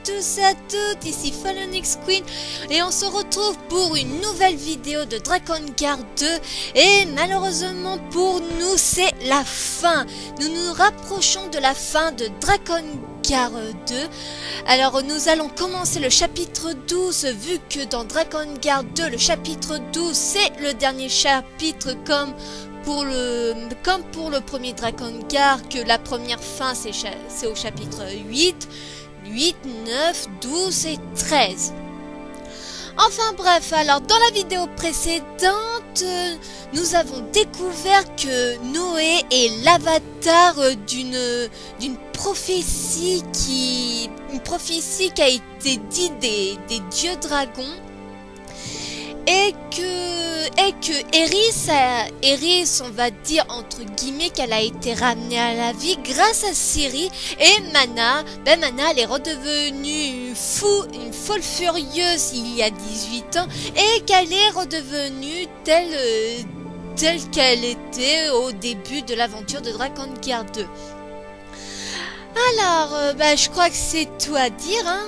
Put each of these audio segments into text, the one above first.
tous et à toutes, ici Phalonix Queen et on se retrouve pour une nouvelle vidéo de Drakengard 2 et malheureusement pour nous c'est la fin. Nous nous rapprochons de la fin de Drakengard 2. Alors nous allons commencer le chapitre 12 vu que dans Drakengard 2 le chapitre 12 c'est le dernier chapitre comme pour le premier Drakengard, que la première fin c'est au chapitre 8, 9, 12 et 13. Enfin bref, alors dans la vidéo précédente, nous avons découvert que Noé est l'avatar d'une prophétie qui a été dite des dieux dragons. Et que Eris, on va dire entre guillemets qu'elle a été ramenée à la vie grâce à Ciri. Et Mana, Mana elle est redevenue une folle furieuse il y a 18 ans et qu'elle est redevenue telle qu'elle était au début de l'aventure de Drakengard 2. Alors, je crois que c'est tout à dire, hein.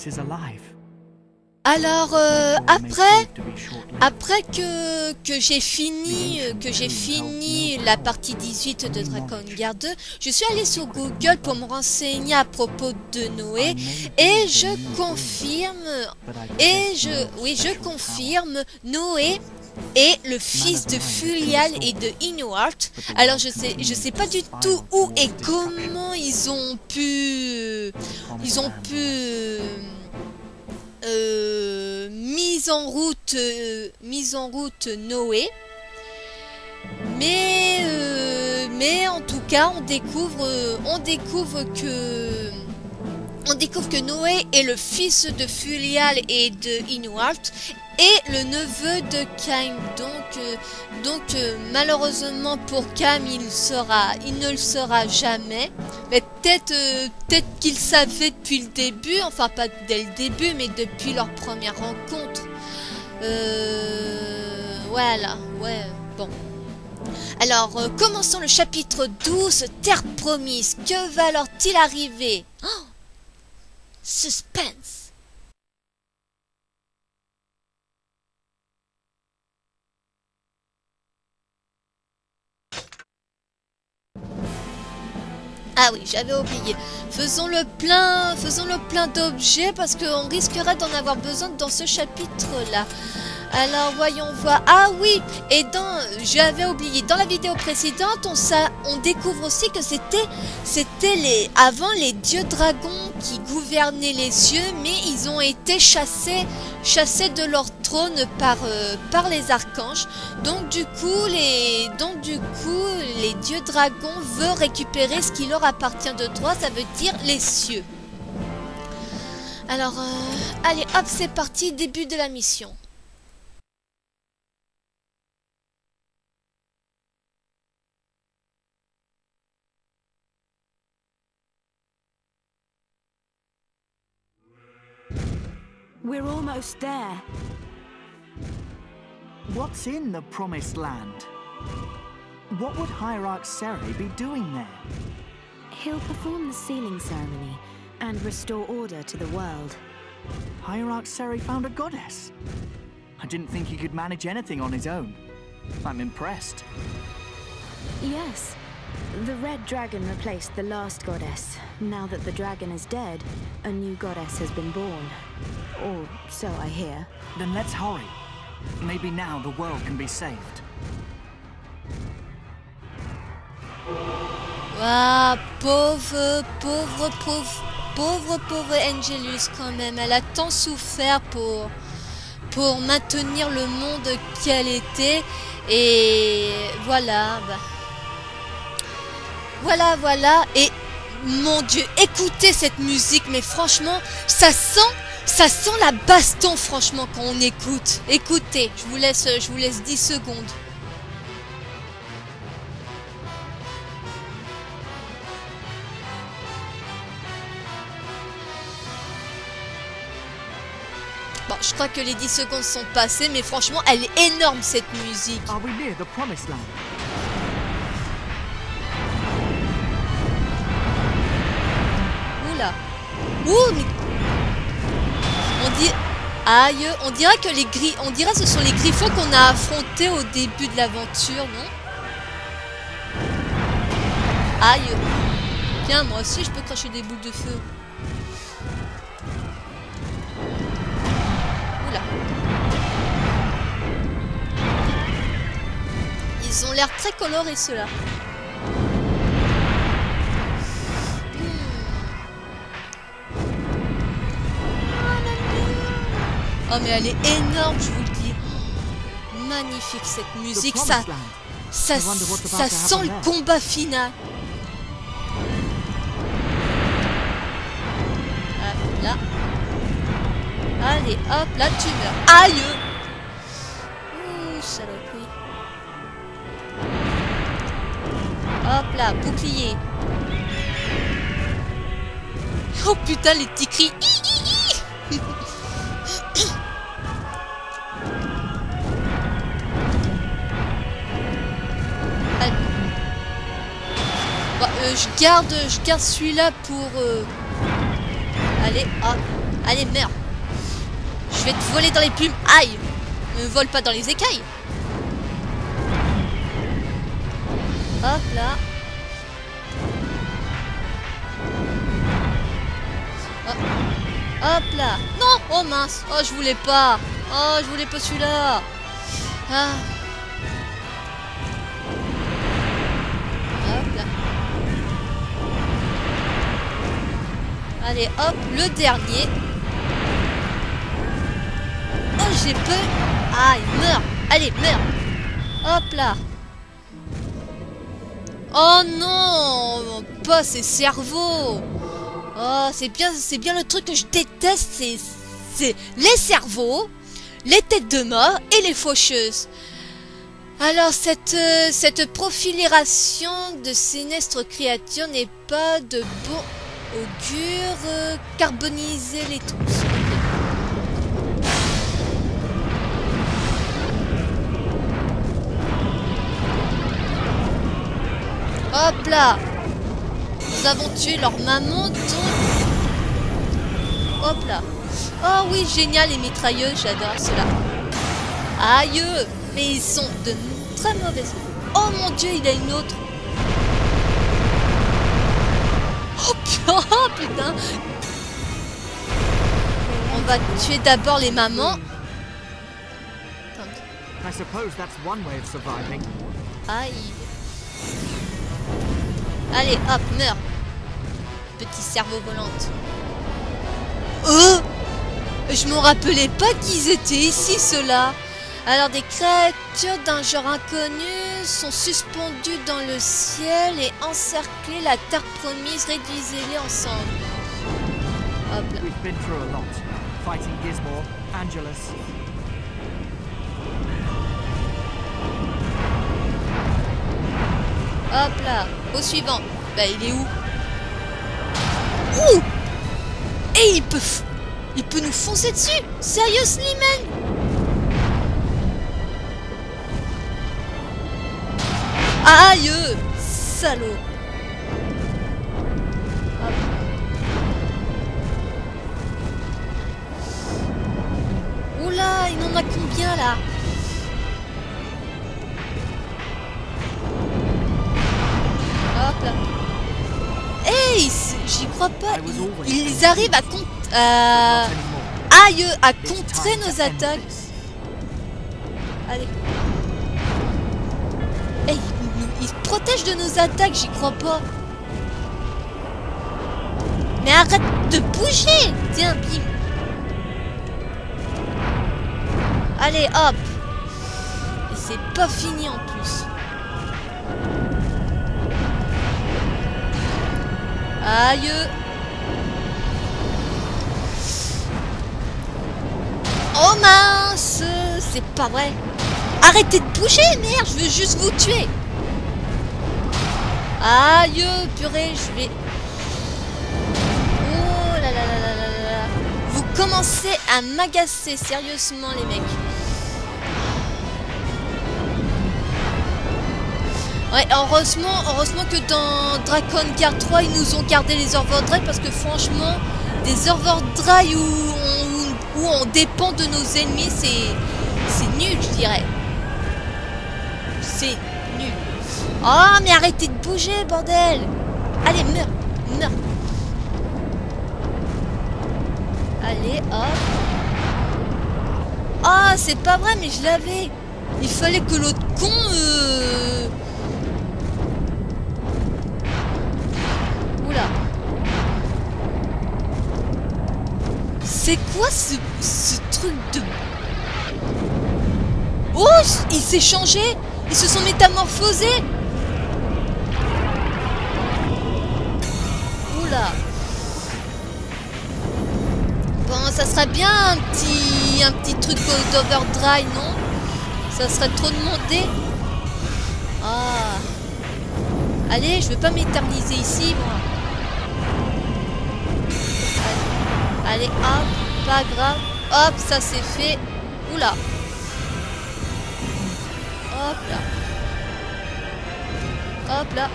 Is alive. Alors après que j'ai fini la partie 18 de Drakengard 2, je suis allée sur Google pour me renseigner à propos de Noé et je confirme Noé est le fils de Fulial et de Inuart. Alors je sais pas du tout où et comment ils ont pu mise en route Noé, mais en tout cas on découvre que Noé est le fils de Fulial et de Inuart et le neveu de Kaim. Donc malheureusement pour Kaim il ne le saura jamais. Mais peut-être qu'il savait depuis le début, enfin pas dès le début, mais depuis leur première rencontre. Voilà, ouais, bon. Alors, commençons le chapitre 12, Terre promise. Que va alors-t-il arriver? Oh, suspense. Ah oui, j'avais oublié. Faisons le plein d'objets parce qu'on risquerait d'en avoir besoin dans ce chapitre-là. Alors voyons voir. Ah oui, et j'avais oublié. Dans la vidéo précédente, on découvre aussi que c'était avant les dieux dragons qui gouvernaient les cieux, mais ils ont été chassés de leur trône par les archanges. Donc du coup les dieux dragons veulent récupérer ce qui leur appartient de droit, ça veut dire les cieux. Alors allez hop, c'est parti, début de la mission. We're almost there. What's in the Promised Land? What would Hierarch Seri be doing there? He'll perform the sealing ceremony and restore order to the world. Hierarch Seri found a goddess. I didn't think he could manage anything on his own. I'm impressed. Yes. The Red Dragon replaced the last goddess. Now that the dragon is dead, a new goddess has been born. Or so I hear. Then let's hurry. Maybe now the world can be saved. Ah, pauvre Angelus quand même. Elle a tant souffert pour maintenir le monde qu'elle était. Et voilà, Voilà, et mon Dieu, écoutez cette musique, mais franchement, ça sent la baston, franchement, quand on écoute. Écoutez, je vous laisse 10 secondes. Bon, je crois que les 10 secondes sont passées, mais franchement, elle est énorme cette musique. Are we near the promised land? Oula. Ouh, mais... Aïe, on dirait que on dirait que ce sont les griffons qu'on a affrontés au début de l'aventure, non? Aïe. Tiens, moi aussi je peux cracher des boules de feu. Oula. Ils ont l'air très colorés ceux-là. Oh mais elle est énorme, je vous le dis. Magnifique cette musique, ça sent le combat final. Ah, là. Allez, hop, là tu meurs. Aïe. Ouh, saloperie. Hop là, bouclier. Oh putain, les petits cris. Je garde celui-là pour... Allez, hop. Allez, meurs. Je vais te voler dans les plumes. Aïe. Ne me vole pas dans les écailles. Hop là. Hop, hop là. Non. Oh mince. Oh, je voulais pas. Oh, je voulais pas celui-là. Ah. Allez, hop, le dernier. Oh, j'ai peur. Ah, il meurt. Allez, meurs. Hop là. Oh non, pas ces cerveaux. Oh, c'est bien le truc que je déteste, c'est les cerveaux, les têtes de mort et les faucheuses. Alors, cette profilération de sinistres créatures n'est pas de bon augure. Carboniser les trousses. Hop là. Nous avons tué leur maman, donc... Hop là. Oh oui, génial, les mitrailleuses, j'adore cela. Aïe, mais ils sont de très mauvaises. Oh mon dieu, il a une autre. Oh putain. On va tuer d'abord les mamans. Aïe. Allez, hop, meurs. Petit cerveau volante. Oh! Je me rappelais pas qu'ils étaient ici, ceux-là. Alors, des créatures d'un genre inconnu sont suspendues dans le ciel et encerclées la terre promise. Réduisez-les ensemble. Hop là. We've been through a lot. Fighting Gizmo, Angelus. Hop là. Au suivant. Bah, il est où? Ouh! Et il peut nous foncer dessus. Seriously, man? Aïe! Salaud! Hop. Oula, il en a combien là? Hop là. Hey, j'y crois pas. Ils arrivent à à contrer nos attaques. Allez. Hey, ils se protègent de nos attaques, j'y crois pas. Mais arrête de bouger. Tiens, bim. Allez, hop. Et c'est pas fini en plus. Aïe. Oh mince. C'est pas vrai. Arrêtez de bouger, merde. Je veux juste vous tuer. Aïe, purée, je vais... Oh là là là là là là. Vous commencez à m'agacer, sérieusement les mecs. Ouais, heureusement que dans Drakengard 3, ils nous ont gardé les Overdrive parce que franchement, des Overdrive où on dépend de nos ennemis, c'est nul, je dirais. C'est nul. Oh, mais arrêtez de bouger, bordel! Allez, meurs! Meurs! Allez, hop! Ah, c'est pas vrai, mais je l'avais! Il fallait que l'autre con... Oula! C'est quoi ce truc de... Oh! Il s'est changé! Ils se sont métamorphosés! Oula! Bon, ça serait bien un petit truc d'overdrive, non? Ça serait trop demandé. Ah! Allez, je vais pas m'éterniser ici, moi. Allez, hop, pas grave. Hop, ça c'est fait. Oula! Hop là. Hop là.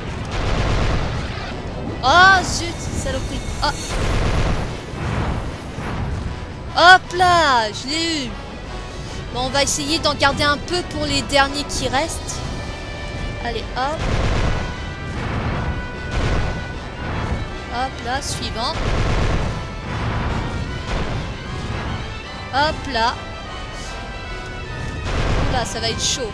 Oh zut, saloperie. Oh. Hop là, je l'ai eu. Bon, on va essayer d'en garder un peu pour les derniers qui restent. Allez, hop. Hop là, suivant. Hop là. Là, ça va être chaud.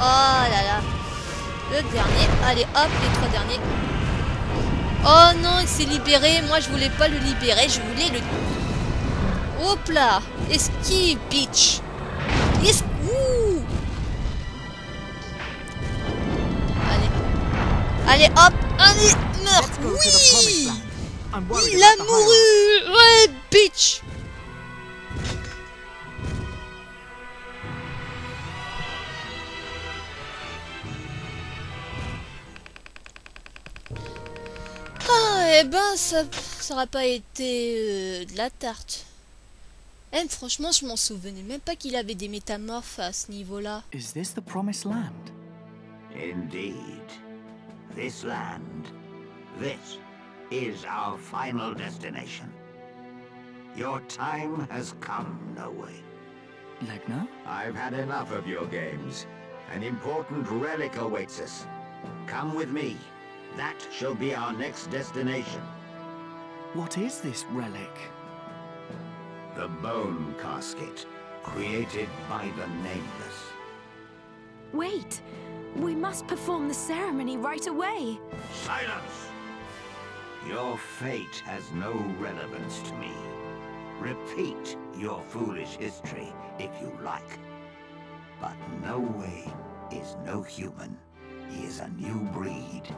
Oh là là. Le dernier. Allez, hop, les 3 derniers. Oh non, il s'est libéré. Moi, je voulais pas le libérer. Je voulais le... Hop là. Esquive, bitch. Ouh. Allez. Allez, hop. Allez, meurs. Oui. Il a mouru. Ouais, bitch. Eh ben, ça aura pas été de la tarte. Eh, franchement, je m'en souvenais même pas qu'il avait des métamorphes à ce niveau-là. Is this the promised land? Indeed. This land. This is our final destination. Your time has come, Noe. Legna? I've had enough of your games. An important relic awaits us. Come with me. That shall be our next destination. What is this relic? The bone casket, created by the Nameless. Wait! We must perform the ceremony right away! Silence! Your fate has no relevance to me. Repeat your foolish history if you like. But Noe is no human. He is a new breed.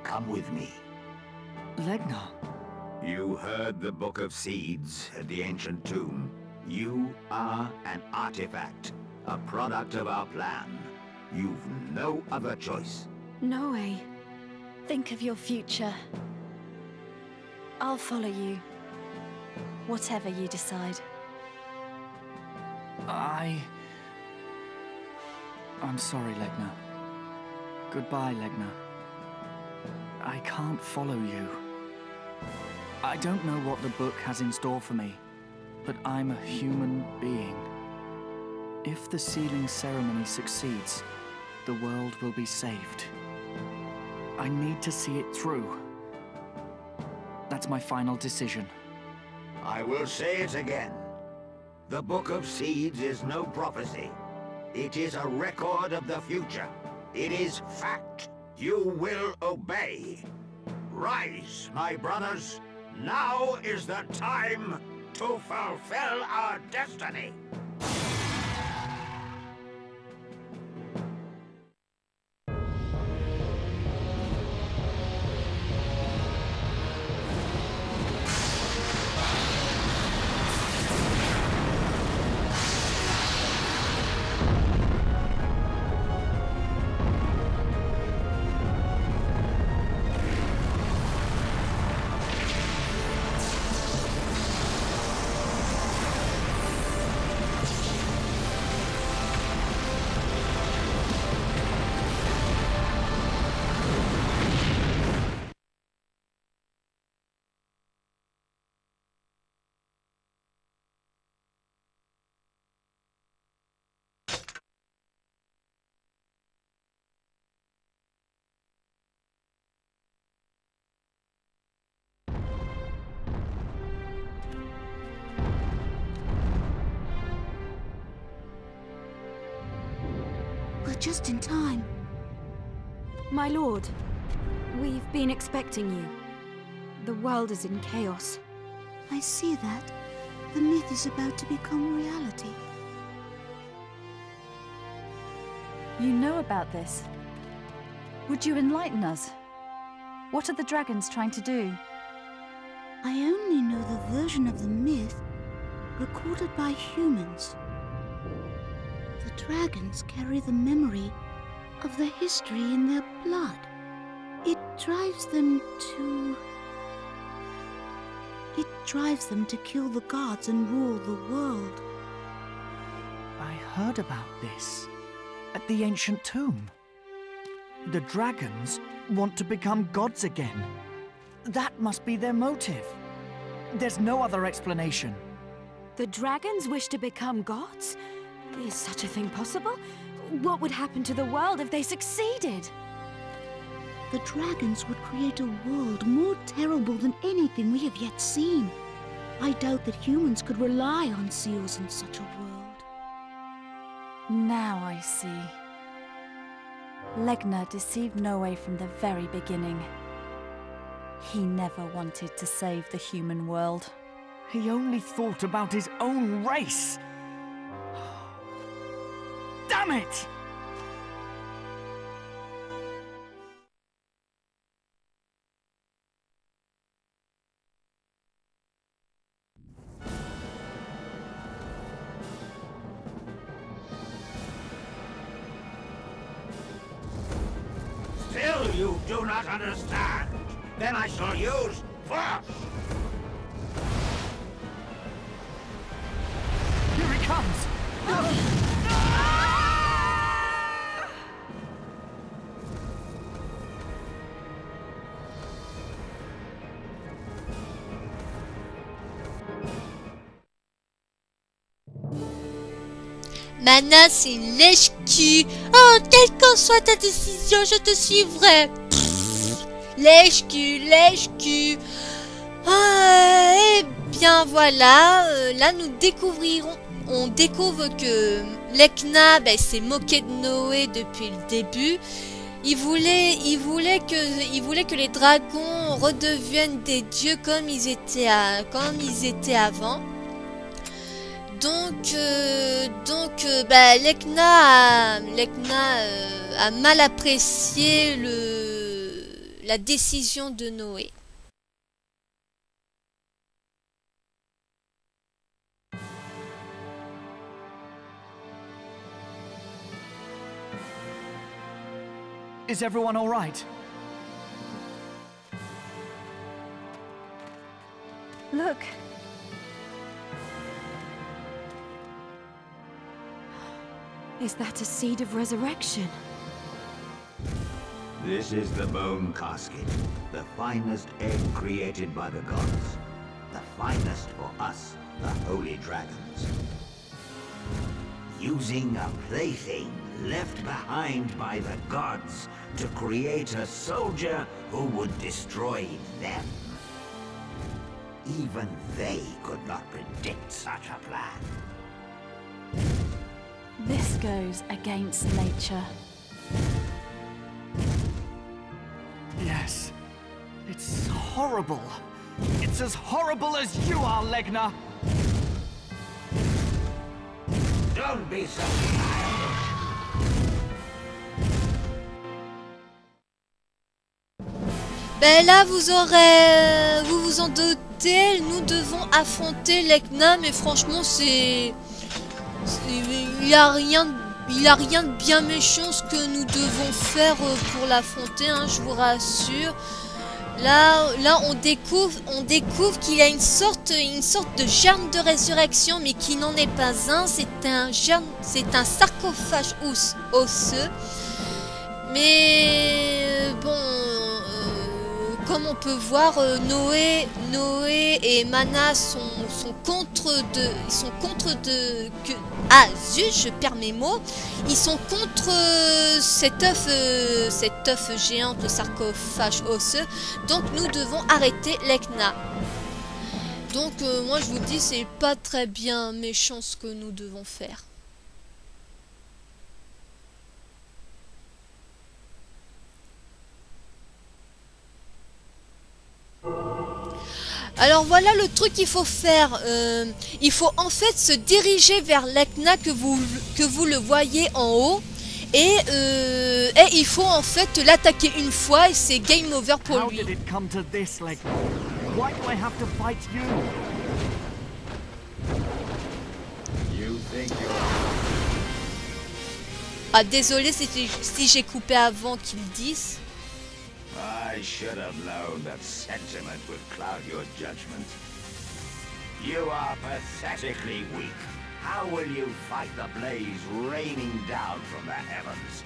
Come with me. Legna. You heard the Book of Seeds at the ancient tomb. You are an artifact, a product of our plan. You've no other choice. Noe, think of your future. I'll follow you. Whatever you decide. I'm sorry, Legna. Goodbye, Legna. I can't follow you. I don't know what the book has in store for me, but I'm a human being. If the sealing ceremony succeeds, the world will be saved. I need to see it through. That's my final decision. I will say it again. The Book of Seeds is no prophecy. It is a record of the future. It is fact. You will obey. Rise, my brothers. Now is the time to fulfill our destiny. We're just in time. My lord, we've been expecting you. The world is in chaos. I see that. The myth is about to become reality. You know about this. Would you enlighten us? What are the dragons trying to do? I only know the version of the myth recorded by humans. The dragons carry the memory of the history in their blood. It drives them to kill the gods and rule the world. I heard about this at the ancient tomb. The dragons want to become gods again. That must be their motive. There's no other explanation. The dragons wish to become gods? Is such a thing possible? What would happen to the world if they succeeded? The dragons would create a world more terrible than anything we have yet seen. I doubt that humans could rely on seals in such a world. Now I see. Legna deceived Noe from the very beginning. He never wanted to save the human world. He only thought about his own race. Damn it! Still you do not understand. Then I shall use force. Here he comes! Mana, c'est une lèche-cul. Oh, quelle qu'en soit ta décision, je te suivrai. Lèche-cul, lèche-cul. Ah, eh bien voilà, là nous découvrirons. On découvre que Lekna s'est moqué de Noé depuis le début. Il voulait que les dragons redeviennent des dieux comme ils étaient avant. Donc, Lekna a mal apprécié la décision de Noé. Is everyone all right? Look! Is that a seed of resurrection? This is the bone casket, the finest egg created by the gods. The finest for us, the holy dragons. Using a plaything left behind by the gods to create a soldier who would destroy them. Even they could not predict such a plan. This goes against nature. Yes. It's horrible. It's as horrible as you are, Legna. Don't be so childish. Ben là, vous vous en doutez, nous devons affronter Lekna, mais franchement, il a rien de bien méchant ce que nous devons faire pour l'affronter, hein, je vous rassure. Là, on découvre qu'il a une sorte de germe de résurrection, mais qui n'en est pas un. C'est un sarcophage osseux. Mais bon, comme on peut voir, Noé et Mana sont contre ah zut, je perds mes mots. Ils sont contre cet œuf géant, le sarcophage osseux. Donc nous devons arrêter Lekna. Donc moi je vous dis, c'est pas très bien méchant ce que nous devons faire. Alors voilà le truc qu'il faut faire. Il faut en fait se diriger vers l'Ekna que vous le voyez en haut. Et il faut en fait l'attaquer une fois et c'est game over pour lui. Ah désolé si j'ai coupé avant qu'il dise. I should have known that sentiment would cloud your judgment. You are pathetically weak. How will you fight the blaze raining down from the heavens?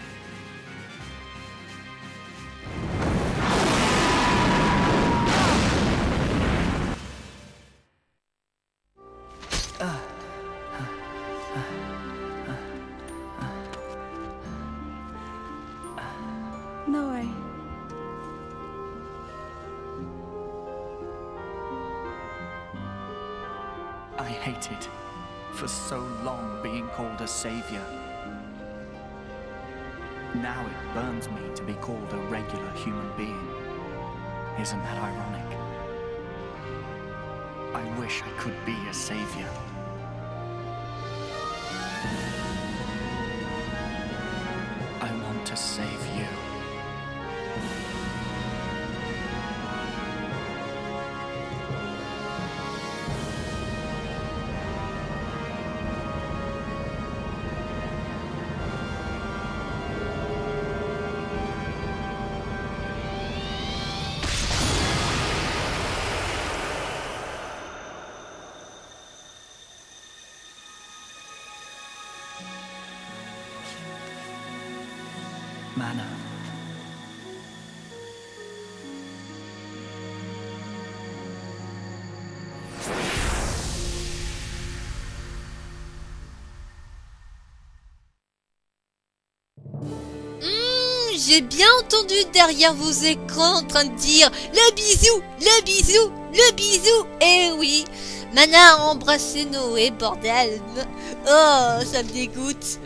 Noe. I hated for so long being called a savior. Now it burns me to be called a regular human being. Isn't that ironic? I wish I could be a savior. I want to save you. Mana. J'ai bien entendu derrière vos écrans en train de dire le bisou, le bisou, le bisou. Eh oui, Mana a embrassé Noé, bordel. Oh, ça me dégoûte.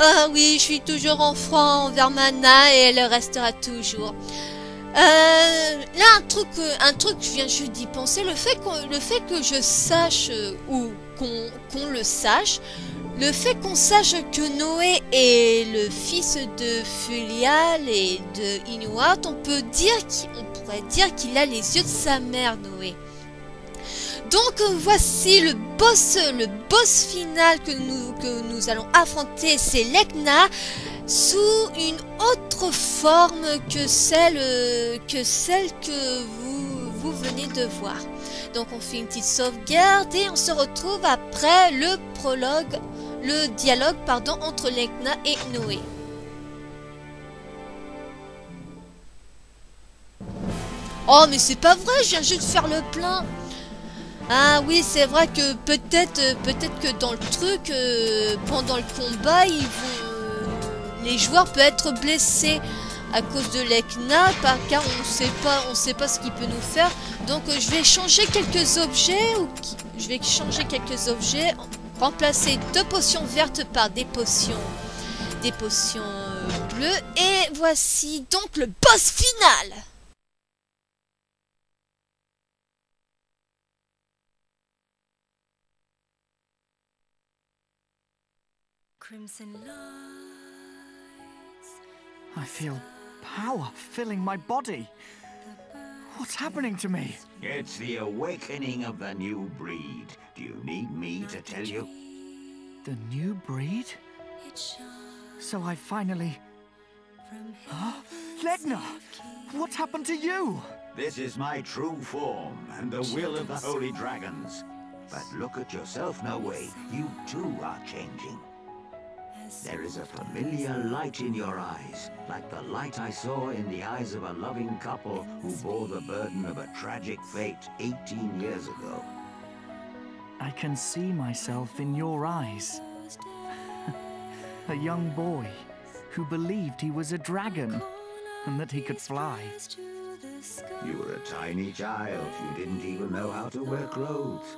Ah oui, je suis toujours en froid envers Mana et elle le restera toujours. Là, un truc, je viens juste d'y penser. Le fait que je sache, ou qu'on le sache, le fait qu'on sache que Noé est le fils de Fulial et de Inuart, on pourrait dire qu'il a les yeux de sa mère, Noé. Donc voici le boss final que nous allons affronter, c'est l'Ekna sous une autre forme que celle que vous venez de voir. Donc on fait une petite sauvegarde et on se retrouve après le dialogue entre l'Ekna et Noé. Oh mais c'est pas vrai, je viens juste de faire le plein. Ah oui, c'est vrai que peut-être que dans le truc, pendant le combat, les joueurs peuvent être blessés à cause de l'Ekna, car on sait pas ce qu'il peut nous faire. Donc je vais changer quelques objets, remplacer 2 potions vertes par des potions bleues. Et voici donc le boss final. I feel power filling my body. What's happening to me? It's the awakening of the new breed. Do you need me to tell you? The new breed? So I finally... Huh? Legna! What's happened to you? This is my true form and the will of the holy dragons. But look at yourself, Noe. You too are changing. There is a familiar light in your eyes, like the light I saw in the eyes of a loving couple who bore the burden of a tragic fate 18 years ago. I can see myself in your eyes. A young boy who believed he was a dragon and that he could fly. You were a tiny child. You didn't even know how to wear clothes.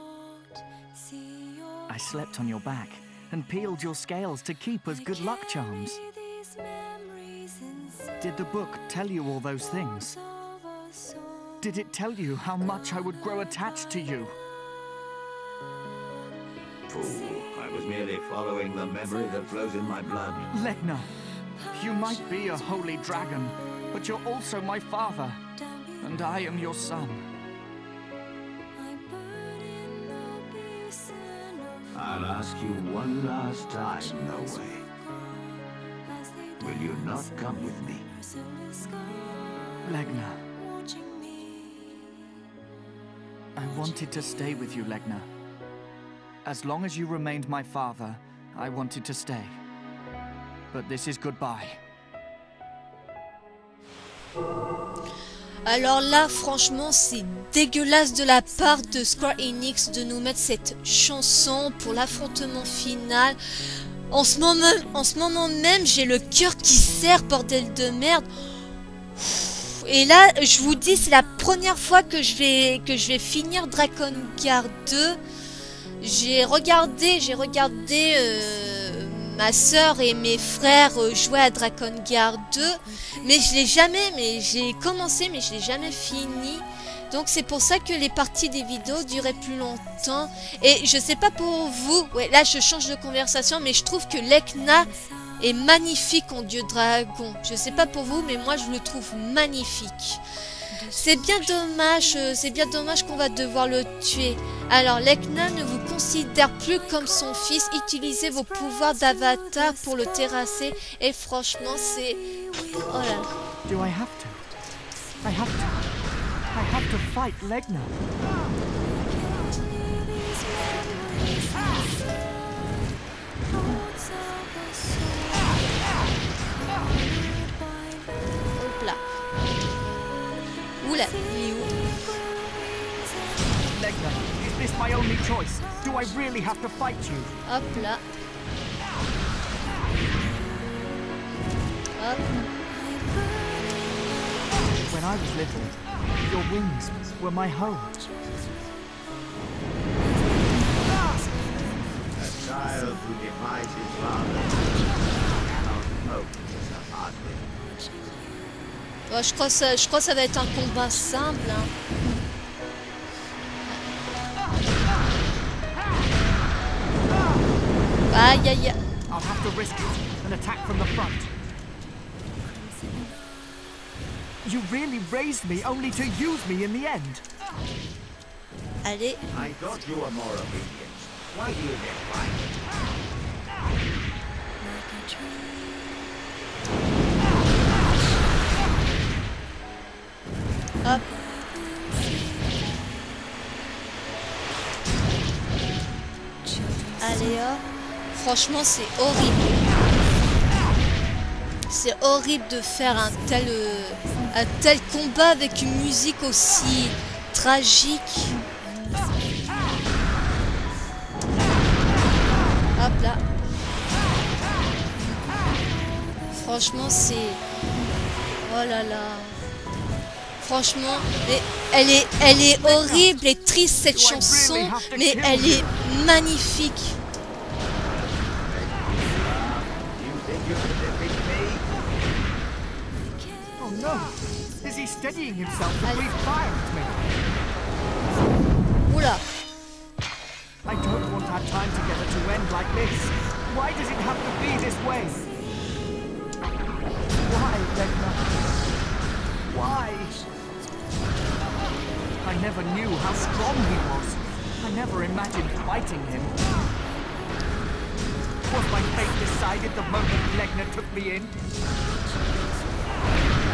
I slept on your back and peeled your scales to keep as good luck charms. Did the book tell you all those things? Did it tell you how much I would grow attached to you? Fool, I was merely following the memory that flows in my blood. Legna, you might be a holy dragon, but you're also my father, and I am your son. I'll ask you one last time, No Way. Will you not come with me? Legna. I wanted to stay with you, Legna. As long as you remained my father, I wanted to stay. But this is goodbye. Alors là, franchement, c'est dégueulasse de la part de Square Enix de nous mettre cette chanson pour l'affrontement final. En ce moment même, j'ai le cœur qui serre, bordel de merde. Et là, je vous dis, c'est la première fois que je vais finir Drakengard 2. J'ai regardé ma soeur et mes frères jouer à Drakengard 2, mais j'ai commencé, mais je l'ai jamais fini. Donc c'est pour ça que les parties des vidéos duraient plus longtemps. Et je sais pas pour vous, ouais, là je change de conversation, mais je trouve que Lekna est magnifique en dieu dragon. Je sais pas pour vous, mais moi je le trouve magnifique. C'est bien dommage qu'on va devoir le tuer. Alors Lekna ne vous considère plus comme son fils. Utilisez vos pouvoirs d'avatar pour le terrasser. Et franchement, c'est... Oh là là. Do I have to? I have to fight Legna. Hop là. Oula, il est où? Legna, is this my only choice? Do I really have to fight you? Hop là. Hop. When I was little, your wings were my home. A child who defies his father cannot hope to surpass him. Ouais, je crois que ça va être un combat simple. Hein. Aïe aïe aïe. I'll have to risk it and attack from the front. You really raised me only to use me in the end. Allez. I thought you were more obedient. Why do you defy me? Hop. Allez hop. Franchement, c'est horrible. C'est horrible de faire un tel combat avec une musique aussi tragique. Hop là. Franchement, c'est... Oh là là. Franchement, elle est horrible et triste cette chanson, mais elle est magnifique. Oh no! Is he steadying himself to breathe fire at me? Oula. I don't want our time together to end like this. Why does it have to be this way? Why, Legna? Why? I never knew how strong he was. I never imagined fighting him. Was my fate decided the moment Legna took me in?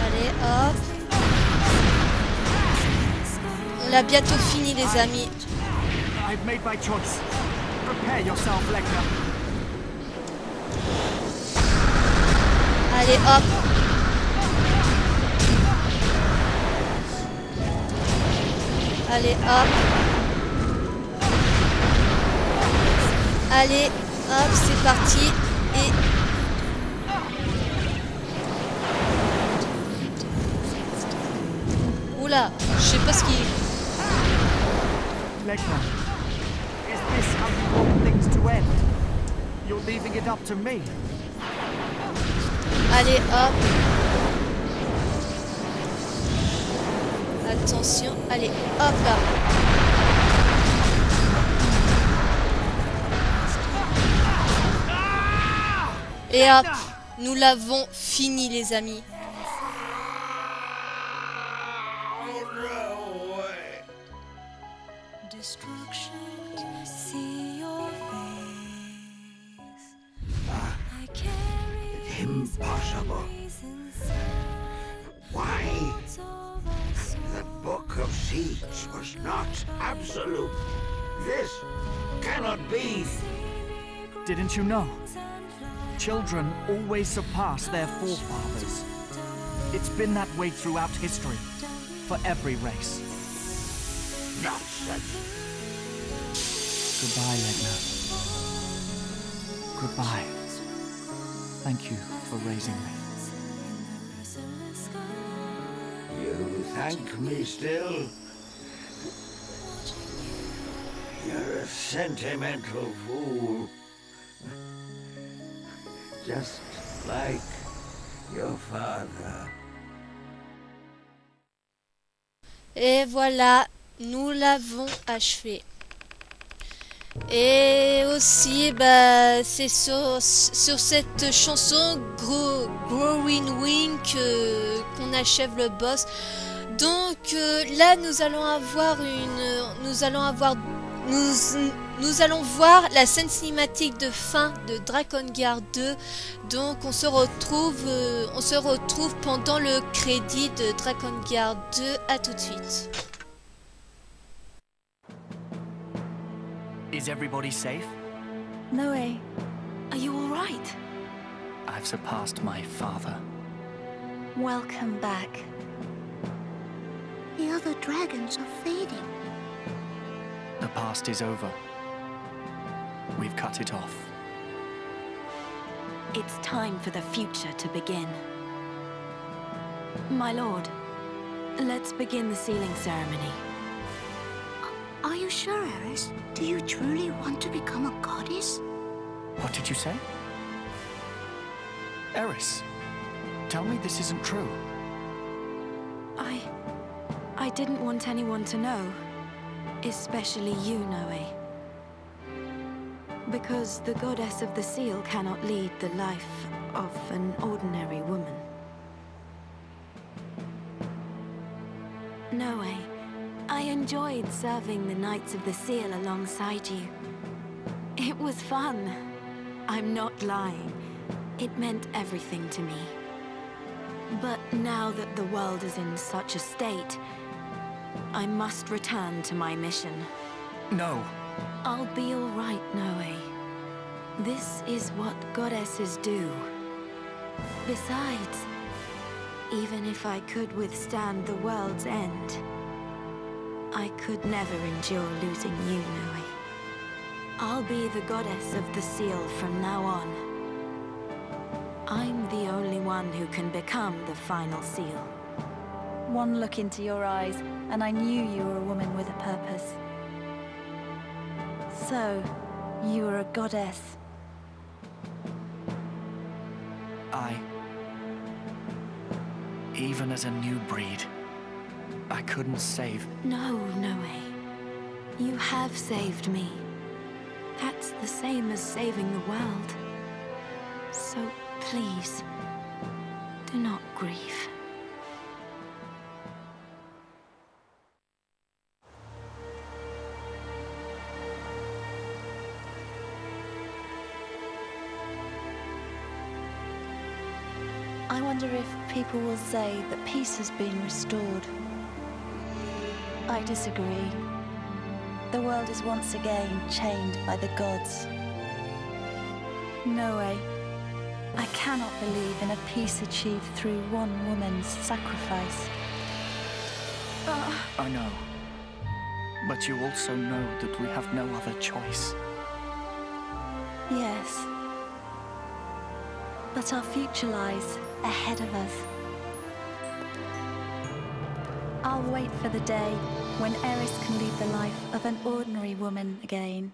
Allez, hop. On l'a bientôt fini, les amis. I've made my choice. Prepare yourself, Legna. Allez, hop. Allez, hop. Allez, hop, c'est parti. Et... Oula, je sais pas ce qui... Legna, is this how you want things to end? You're leaving it up to me. Allez, hop. Attention, allez, hop là. Et hop, nous l'avons fini les amis. Impossible. Why? The Book of Seeds was not absolute. This cannot be. Didn't you know? Children always surpass their forefathers. It's been that way throughout history, for every race. Nonsense. Goodbye, Legna. Goodbye. Thank you for raising me. You thank me still? You're a sentimental fool. Just like your father. Et voilà, nous l'avons achevé. Et aussi, bah, c'est sur cette chanson Growing Wing qu'on achève le boss. Donc là, nous allons voir la scène cinématique de fin de Drakengard 2. Donc on se retrouve pendant le crédit de Drakengard 2. À tout de suite. Is everybody safe? Noe, are you all right? I've surpassed my father. Welcome back. The other dragons are fading. The past is over. We've cut it off. It's time for the future to begin. My lord, let's begin the sealing ceremony. Are you sure, Eris? Do you truly want to become a goddess? What did you say? Eris, tell me this isn't true. I didn't want anyone to know. Especially you, Noe. Because the goddess of the seal cannot lead the life of an ordinary woman. Noe, I enjoyed serving the Knights of the Seal alongside you. It was fun. I'm not lying. It meant everything to me. But now that the world is in such a state, I must return to my mission. No. I'll be all right, Noe. This is what goddesses do. Besides, even if I could withstand the world's end, I could never endure losing you, Noe. I'll be the goddess of the seal from now on. I'm the only one who can become the final seal. One look into your eyes, and I knew you were a woman with a purpose. So, you were a goddess. Even as a new breed, I couldn't save... No, Noe. You have saved me. That's the same as saving the world. So, please, do not grieve. I wonder if people will say that peace has been restored. I disagree. The world is once again chained by the gods. No way. I cannot believe in a peace achieved through one woman's sacrifice. I know. But you also know that we have no other choice. Yes. But our future lies ahead of us. I'll wait for the day when Eris can lead the life of an ordinary woman again.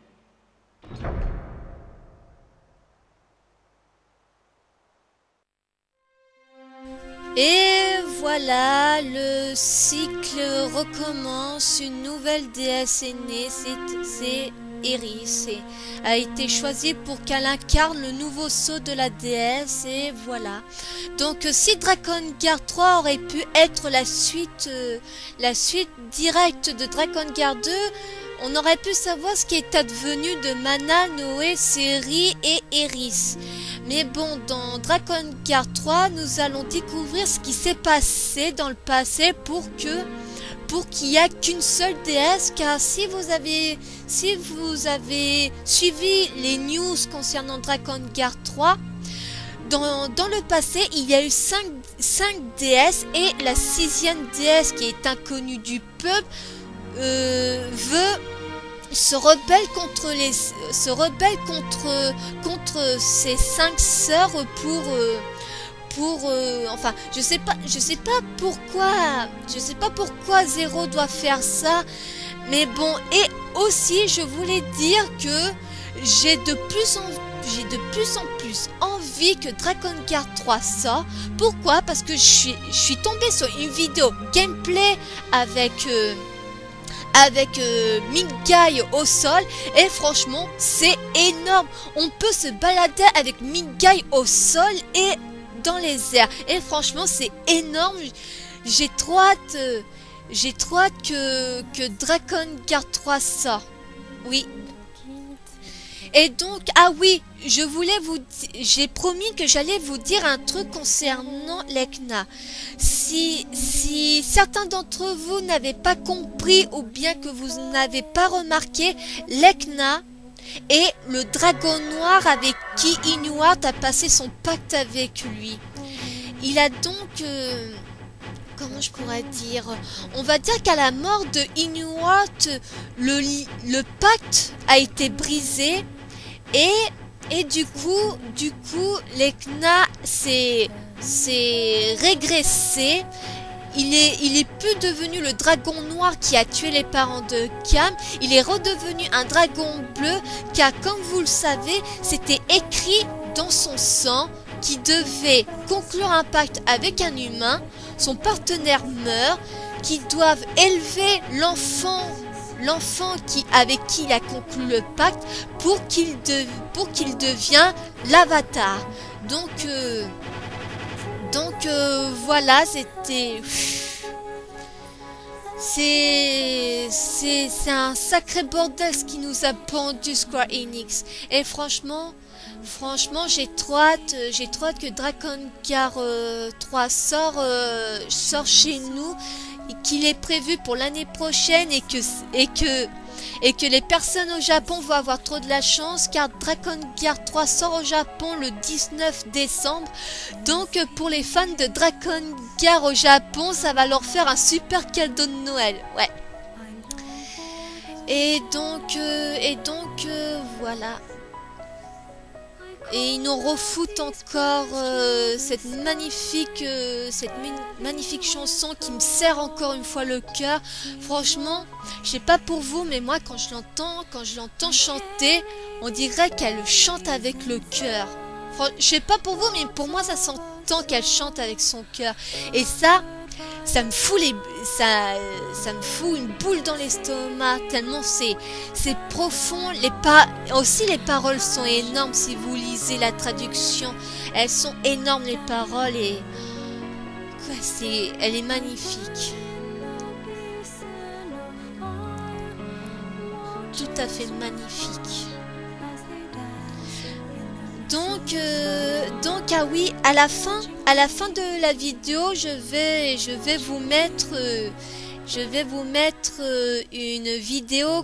Et voilà, le cycle recommence. Une nouvelle déesse est née, c'est Eris. Et a été choisie pour qu'elle incarne le nouveau sceau de la déesse. Et voilà. Donc si Drakengard 3 aurait pu être la suite directe de Drakengard 2, on aurait pu savoir ce qui est advenu de Mana, Noé, Seri et Eris. Mais bon, dans Drakengard 3, nous allons découvrir ce qui s'est passé dans le passé pour qu'il n'y ait qu'une seule déesse. Car si vous avez suivi les news concernant Drakengard 3, dans le passé, il y a eu 5 déesses et la 6e déesse qui est inconnue du peuple se rebelle contre ses 5 sœurs enfin je sais pas pourquoi Zero doit faire ça, mais bon. Et aussi je voulais dire que j'ai de plus en plus envie que Drakengard 3 sorte. Pourquoi? Parce que je suis tombée sur une vidéo gameplay avec Midguy au sol, et franchement c'est énorme. On peut se balader avec Midguy au sol et dans les airs, et franchement c'est énorme. J'ai trop hâte que Drakengard 3 sort. Oui. Et donc, ah oui, j'ai promis que j'allais vous dire un truc concernant Lekna. Si certains d'entre vous n'avaient pas compris ou bien que vous n'avez pas remarqué, Lekna est le dragon noir avec qui Inuart a passé son pacte avec lui. Il a donc... comment je pourrais dire? On va dire qu'à la mort de Inuart, le pacte a été brisé. Et du coup, Lekna s'est régressé. Il est plus devenu le dragon noir qui a tué les parents de Cam. Il est redevenu un dragon bleu, car comme vous le savez, c'était écrit dans son sang qu'il devait conclure un pacte avec un humain. Son partenaire meurt, qu'ils doivent élever l'enfant avec qui il a conclu le pacte pour qu'il devienne l'avatar. Donc voilà, c'est un sacré bordel ce qui nous a pendu Square Enix. Et franchement j'ai trop hâte que Drakengard 3 sort chez nous, qu'il est prévu pour l'année prochaine, et que les personnes au Japon vont avoir trop de la chance, car Drakengard 3 sort au Japon le 19 décembre. Donc pour les fans de Drakengard au Japon, ça va leur faire un super cadeau de Noël. Ouais. Et donc voilà. Et ils nous refoutent encore cette magnifique chanson qui me serre encore une fois le cœur. Franchement, je sais pas pour vous, mais moi quand je l'entends chanter, on dirait qu'elle chante avec le cœur. Je sais pas pour vous, mais pour moi ça s'entend qu'elle chante avec son cœur. Et ça me fout une boule dans l'estomac, tellement c'est profond. Aussi les paroles sont énormes. Si vous lisez la traduction, elles sont énormes, les paroles, et quoi, elle est magnifique, tout à fait magnifique. Donc ah oui, à la fin de la vidéo, je vais vous mettre une vidéo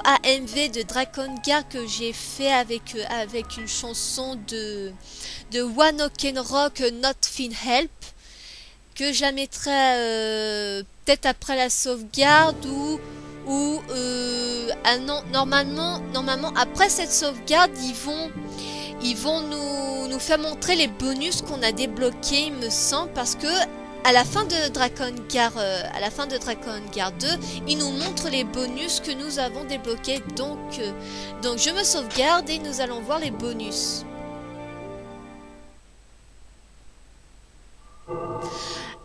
AMV de Drakengard que j'ai fait avec une chanson de One Ok Rock, Nothing Help, que je la mettrai peut-être après la sauvegarde ou non, normalement après cette sauvegarde, ils vont nous faire montrer les bonus qu'on a débloqués, il me semble, parce que à la fin de Drakengard 2, ils nous montrent les bonus que nous avons débloqués. Donc je me sauvegarde et nous allons voir les bonus.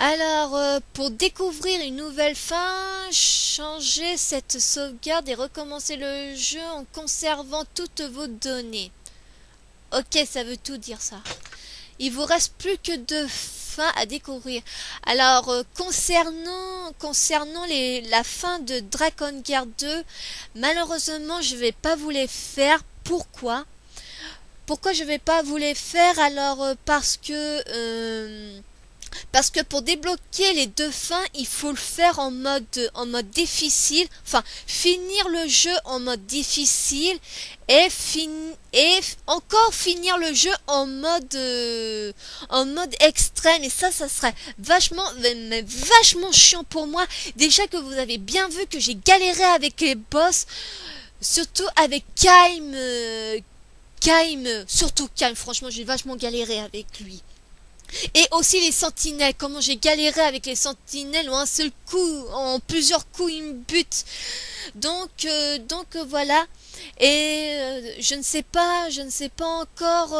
Alors, pour découvrir une nouvelle fin, changez cette sauvegarde et recommencez le jeu en conservant toutes vos données. Ok, ça veut tout dire ça. Il vous reste plus que 2 fins à découvrir. Alors, concernant la fin de Drakengard 2, malheureusement, je vais pas vous les faire. Pourquoi? Pourquoi je vais pas vous les faire? Alors, parce que pour débloquer les 2 fins, il faut le faire en mode difficile. Enfin, finir le jeu en mode difficile et encore finir le jeu en mode extrême. Et ça serait vachement chiant pour moi. Déjà que vous avez bien vu que j'ai galéré avec les boss. Surtout avec Kaim. Surtout Kaim, franchement, j'ai vachement galéré avec lui. Et aussi les sentinelles, comment j'ai galéré avec les sentinelles en un seul coup, en plusieurs coups ils me butent. Donc voilà. Et je ne sais pas encore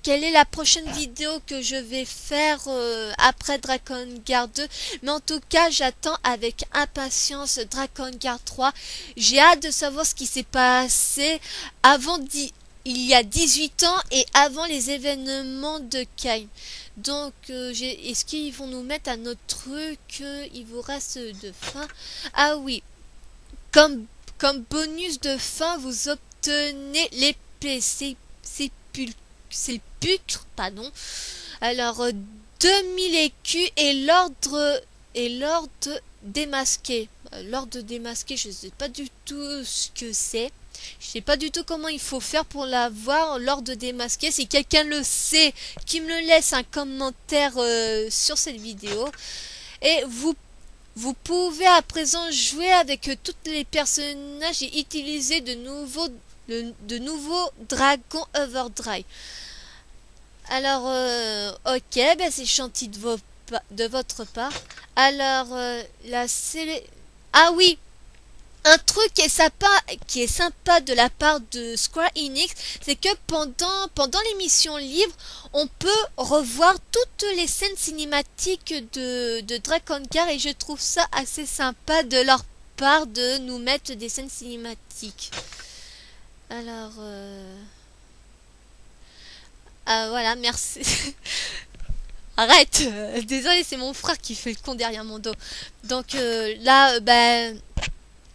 quelle est la prochaine vidéo que je vais faire après Drakengard 2. Mais en tout cas, j'attends avec impatience Drakengard 3. J'ai hâte de savoir ce qui s'est passé avant il y a 18 ans et avant les événements de Kaim. Donc, est-ce qu'ils vont nous mettre un autre truc? Il vous reste de fin. Ah oui, comme bonus de fin, vous obtenez l'épée sépulcre, pardon. Alors, 2000 écus et l'ordre démasqué. L'ordre démasqué, je ne sais pas du tout ce que c'est. Je sais pas du tout comment il faut faire pour l'avoir, l'ordre démasqué. Si quelqu'un le sait, qui me le laisse un commentaire sur cette vidéo. Et vous pouvez à présent jouer avec tous les personnages et utiliser de nouveaux dragons Overdrive. Alors, ok, ben c'est gentil de votre part. Alors, ah oui! Un truc qui est sympa de la part de Square Enix, c'est que pendant l'émission libre, on peut revoir toutes les scènes cinématiques de Drakengard et je trouve ça assez sympa de leur part de nous mettre des scènes cinématiques. Alors, ah, voilà, merci. Arrête, désolé, c'est mon frère qui fait le con derrière mon dos. Donc là,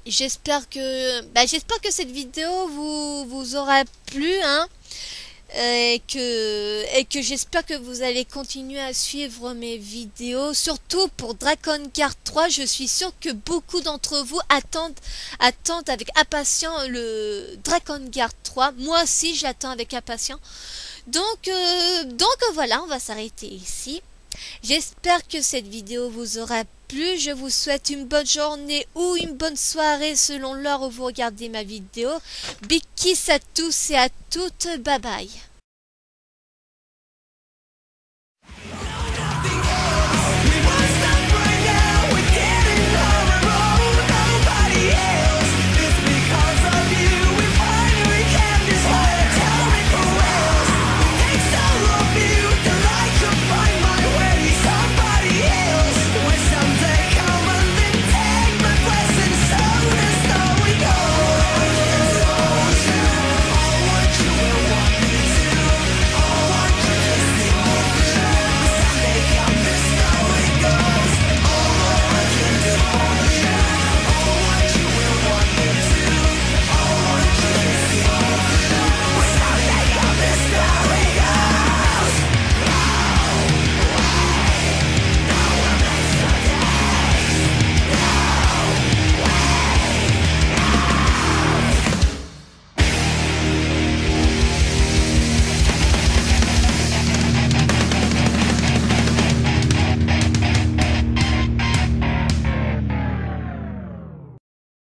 j'espère que cette vidéo vous aura plu, hein, et que j'espère que vous allez continuer à suivre mes vidéos, surtout pour Drakengard 3. Je suis sûre que beaucoup d'entre vous attendent avec impatience le Drakengard 3. Moi aussi, j'attends avec impatience. Donc voilà, on va s'arrêter ici. J'espère que cette vidéo vous aura plu. Je vous souhaite une bonne journée ou une bonne soirée selon l'heure où vous regardez ma vidéo. Big kiss à tous et à toutes. Bye bye.